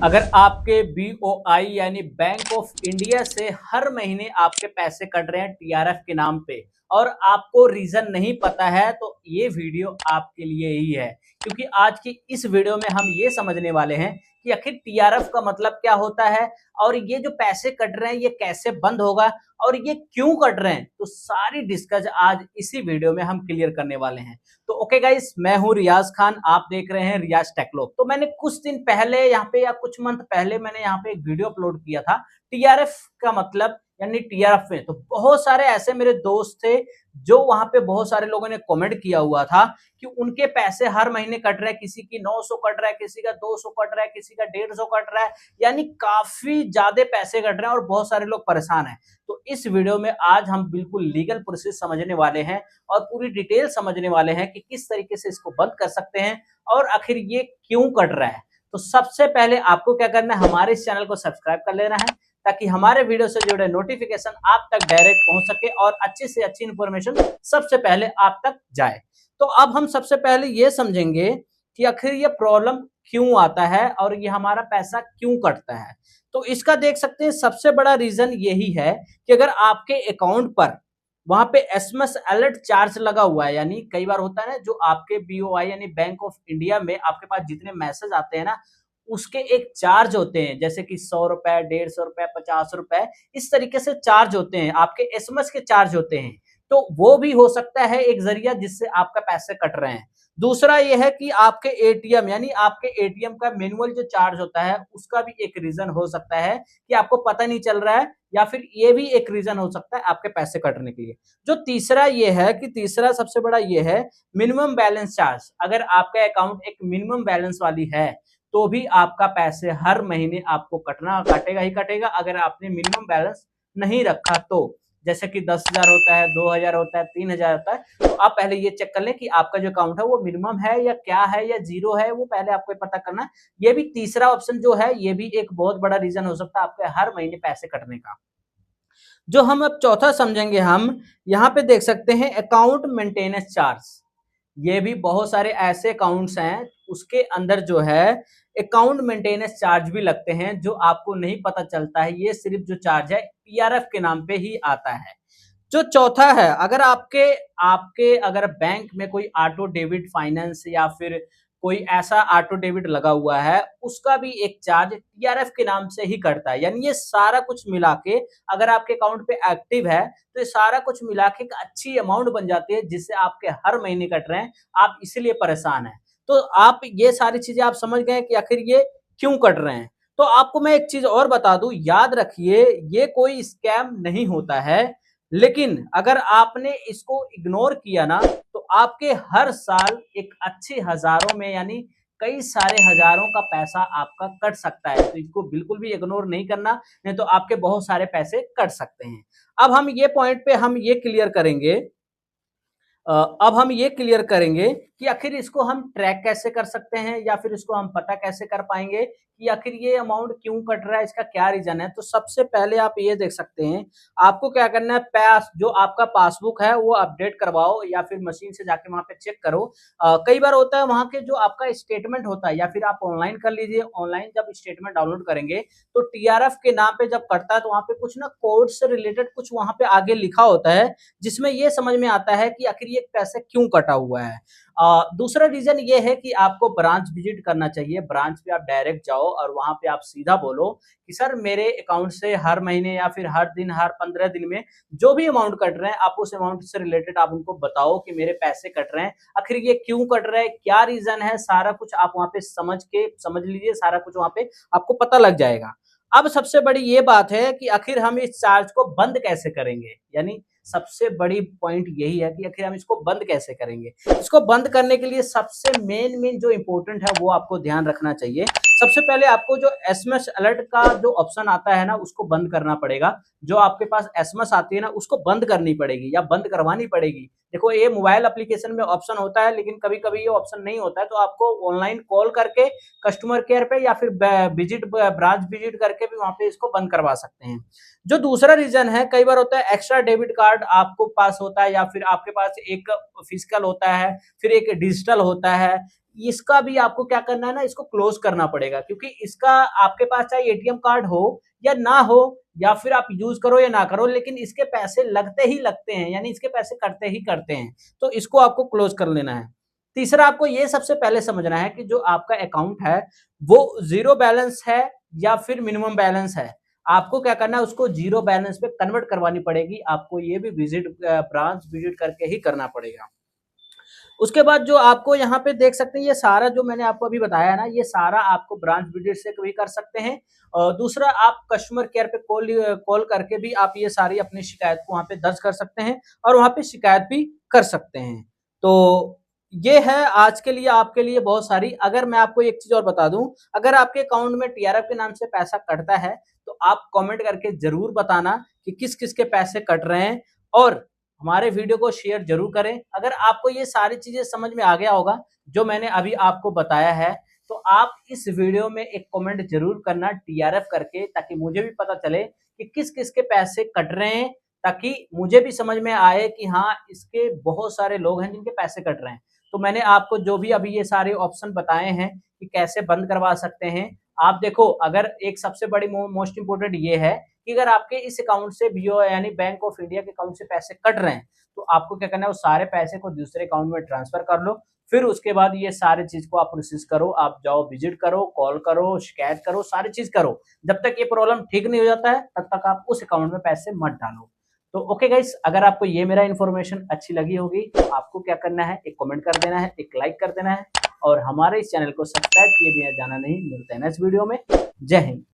अगर आपके बीओआई यानी बैंक ऑफ इंडिया से हर महीने आपके पैसे कट रहे हैं टीआरएफ के नाम पे और आपको रीजन नहीं पता है तो ये वीडियो आपके लिए ही है, क्योंकि आज की इस वीडियो में हम ये समझने वाले हैं कि आखिर टीआरएफ का मतलब क्या होता है और ये जो पैसे कट रहे हैं ये कैसे बंद होगा और ये क्यों कट रहे हैं, तो सारी डिस्कस आज इसी वीडियो में हम क्लियर करने वाले हैं। तो ओके गाइस, मैं हूं रियाज खान, आप देख रहे हैं रियाज टेक्लॉग। तो मैंने कुछ दिन पहले यहाँ पे या कुछ मंथ पहले मैंने यहाँ पे एक वीडियो अपलोड किया था टीआरएफ का मतलब यानी टीआरएफ में। तो बहुत सारे ऐसे मेरे दोस्त थे जो वहां पे बहुत सारे लोगों ने कमेंट किया हुआ था कि उनके पैसे हर महीने कट रहे हैं, किसी की 900 कट रहा है, किसी का 200 कट रहा है, किसी का 150 कट रहा है, यानी काफी ज्यादा पैसे कट रहे हैं और बहुत सारे लोग परेशान हैं। तो इस वीडियो में आज हम बिल्कुल लीगल प्रोसेस समझने वाले हैं और पूरी डिटेल समझने वाले हैं कि किस तरीके से इसको बंद कर सकते हैं और आखिर ये क्यों कट रहा है। तो सबसे पहले आपको क्या करना है, हमारे इस चैनल को सब्सक्राइब कर लेना है ताकि हमारे वीडियो से जुड़े नोटिफिकेशन आप तक डायरेक्ट पहुंच सके और अच्छी से अच्छी इंफॉर्मेशन सबसे पहले आप तक जाए। तो अब हम सबसे पहले ये समझेंगे कि आखिर ये प्रॉब्लम क्यों आता है और ये हमारा पैसा क्यों कटता है। तो इसका देख सकते हैं सबसे बड़ा रीजन यही है कि अगर आपके अकाउंट पर वहां पे एसएमएस अलर्ट चार्ज लगा हुआ है, यानी कई बार होता है ना जो आपके बीओआई यानी बैंक ऑफ इंडिया में आपके पास जितने मैसेज आते हैं ना उसके एक चार्ज होते हैं, जैसे कि 100 रुपए, 150 रुपए, 50 रुपए, इस तरीके से चार्ज होते हैं, आपके एसएमएस के चार्ज होते हैं। तो वो भी हो सकता है एक जरिया जिससे आपका पैसे कट रहे हैं। दूसरा ये है कि आपके एटीएम यानी आपके एटीएम का मैनुअल जो चार्ज होता है उसका भी एक रीजन हो सकता है कि आपको पता नहीं चल रहा है, या फिर ये भी एक रीजन हो सकता है आपके पैसे कटने के लिए। जो तीसरा ये है कि तीसरा सबसे बड़ा ये है मिनिमम बैलेंस चार्ज। अगर आपका अकाउंट एक मिनिमम बैलेंस वाली है तो भी आपका पैसे हर महीने आपको कटेगा ही कटेगा अगर आपने मिनिमम बैलेंस नहीं रखा तो। जैसे कि 10,000 होता है, 2,000 होता है, 3,000 होता है, तो आप पहले ये चेक कर लें कि आपका जो अकाउंट है वो मिनिमम है या क्या है या जीरो है, वो पहले आपको पता करना है। ये भी तीसरा ऑप्शन जो है ये भी एक बहुत बड़ा रीजन हो सकता है आपके हर महीने पैसे कटने का। जो हम अब चौथा समझेंगे, हम यहाँ पे देख सकते हैं अकाउंट मेंटेनेंस चार्ज। ये भी बहुत सारे ऐसे अकाउंट्स हैं उसके अंदर जो है अकाउंट मेंटेनेंस चार्ज भी लगते हैं जो आपको नहीं पता चलता है, ये सिर्फ जो चार्ज है पीआरएफ के नाम पे ही आता है। जो चौथा है, अगर आपके आपके अगर बैंक में कोई ऑटो डेबिट फाइनेंस या फिर कोई ऐसा ऑटो डेबिट लगा हुआ है उसका भी एक चार्ज टीआरएफ के नाम से ही कटता है। यानी ये सारा कुछ मिला के अगर आपके अकाउंट पे एक्टिव है तो ये सारा कुछ मिला के एक अच्छी अमाउंट बन जाती है जिससे आपके हर महीने कट रहे हैं, आप इसलिए परेशान हैं। तो आप ये सारी चीजें आप समझ गए कि आखिर ये क्यों कट रहे हैं। तो आपको मैं एक चीज और बता दूं, याद रखिए ये कोई स्कैम नहीं होता है, लेकिन अगर आपने इसको इग्नोर किया ना तो आपके हर साल एक अच्छे हजारों में यानी कई सारे हजारों का पैसा आपका कट सकता है। तो इसको बिल्कुल भी इग्नोर नहीं करना, नहीं तो आपके बहुत सारे पैसे कट सकते हैं। अब हम ये पॉइंट पे हम ये क्लियर करेंगे, अब हम ये क्लियर करेंगे कि आखिर इसको हम ट्रैक कैसे कर सकते हैं या फिर इसको हम पता कैसे कर पाएंगे कि आखिर ये अमाउंट क्यों कट रहा है, इसका क्या रीजन है। तो सबसे पहले आप ये देख सकते हैं, आपको क्या करना है, जो आपका पासबुक है वो अपडेट करवाओ या फिर मशीन से जाके वहां पे चेक करो। कई बार होता है वहां के जो आपका स्टेटमेंट होता है या फिर आप ऑनलाइन कर लीजिए, ऑनलाइन जब स्टेटमेंट डाउनलोड करेंगे तो टीआरएफ के नाम पे जब कटता है तो वहां पे कुछ ना कोड से रिलेटेड कुछ वहां पे आगे लिखा होता है जिसमें ये समझ में आता है कि आखिर ये पैसे क्यों कटा हुआ है। दूसरा रीजन ये है कि आपको ब्रांच विजिट करना चाहिए। ब्रांच पे आप डायरेक्ट जाओ और वहां पे आप सीधा बोलो कि सर मेरे अकाउंट से हर महीने या फिर हर दिन हर 15 दिन में जो भी अमाउंट कट रहे हैं आप उस अमाउंट से रिलेटेड आप उनको बताओ कि मेरे पैसे कट रहे हैं, आखिर ये क्यों कट रहा है, क्या रीजन है, सारा कुछ आप वहां पे समझ लीजिए, सारा कुछ वहां पे आपको पता लग जाएगा। अब सबसे बड़ी ये बात है कि आखिर हम इस चार्ज को बंद कैसे करेंगे, यानी सबसे बड़ी पॉइंट यही है कि आखिर हम इसको बंद कैसे करेंगे। इसको बंद करने के लिए सबसे मेन जो इंपॉर्टेंट है वो आपको ध्यान रखना चाहिए। सबसे पहले आपको जो एसएमएस अलर्ट का जो ऑप्शन आता है ना उसको बंद करना पड़ेगा। जो आपके पास एसएमएस आती है ना उसको बंद करनी पड़ेगी या बंद करवानी पड़ेगी। देखो ये मोबाइल एप्लीकेशन में ऑप्शन होता है लेकिन कभी कभी ये ऑप्शन नहीं होता है, तो आपको ऑनलाइन कॉल करके कस्टमर केयर पे या फिर ब्रांच विजिट करके भी वहां पे इसको बंद करवा सकते हैं। जो दूसरा रीजन है, कई बार होता है एक्स्ट्रा डेबिट कार्ड आपको पास होता है या फिर आपके पास एक फिजिकल होता है फिर एक डिजिटल होता है, इसका भी आपको क्या करना है ना, इसको क्लोज करना पड़ेगा, क्योंकि इसका आपके पास चाहे एटीएम कार्ड हो या ना हो, या फिर आप यूज करो या ना करो, लेकिन इसके पैसे लगते ही लगते हैं, यानी इसके पैसे कटते ही करते हैं। तो इसको आपको क्लोज कर लेना है। तीसरा, आपको ये सबसे पहले समझना है कि जो आपका अकाउंट है वो जीरो बैलेंस है या फिर मिनिमम बैलेंस है। आपको क्या करना है, उसको जीरो बैलेंस पे कन्वर्ट करवानी पड़ेगी। आपको ये भी ब्रांच विजिट करके ही करना पड़ेगा। उसके बाद जो आपको यहाँ पे देख सकते हैं, ये सारा जो मैंने आपको अभी बताया ना, ये सारा आपको ब्रांच विजिट से भी कर सकते हैं। और दूसरा, आप कस्टमर केयर पे कॉल करके भी आप ये सारी अपनी शिकायत को वहाँ पे दर्ज कर सकते हैं और वहाँ पे शिकायत भी कर सकते हैं। तो ये है आज के लिए आपके लिए बहुत सारी। अगर मैं आपको एक चीज और बता दूं, अगर आपके अकाउंट में टीआरएफ के नाम से पैसा कटता है तो आप कमेंट करके जरूर बताना कि किस किस के पैसे कट रहे हैं, और हमारे वीडियो को शेयर जरूर करें। अगर आपको ये सारी चीजें समझ में आ गया होगा जो मैंने अभी आपको बताया है, तो आप इस वीडियो में एक कमेंट जरूर करना टीआरएफ करके, ताकि मुझे भी पता चले कि किस किस के पैसे कट रहे हैं, ताकि मुझे भी समझ में आए कि हाँ, इसके बहुत सारे लोग हैं जिनके पैसे कट रहे हैं। तो मैंने आपको जो भी अभी ये सारे ऑप्शन बताए हैं कि कैसे बंद करवा सकते हैं, आप देखो। अगर एक सबसे बड़ी मोस्ट इंपोर्टेंट ये है कि अगर आपके इस अकाउंट से बीओ यानी बैंक ऑफ इंडिया के अकाउंट से पैसे कट रहे हैं, तो आपको क्या करना है, उस सारे पैसे को दूसरे अकाउंट में ट्रांसफर कर लो। फिर उसके बाद ये सारी चीज को आप प्रोसेस करो, आप जाओ विजिट करो, कॉल करो, शिकायत करो, सारी चीज करो। जब तक ये प्रॉब्लम ठीक नहीं हो जाता है तब तक आप उस अकाउंट में पैसे मत डालो। तो ओके गाइस, अगर आपको ये मेरा इन्फॉर्मेशन अच्छी लगी होगी तो आपको क्या करना है, एक कमेंट कर देना है, एक लाइक कर देना है, और हमारे इस चैनल को सब्सक्राइब किए बिना जाना नहीं। मिलते हैं नेक्स्ट वीडियो में। जय हिंद।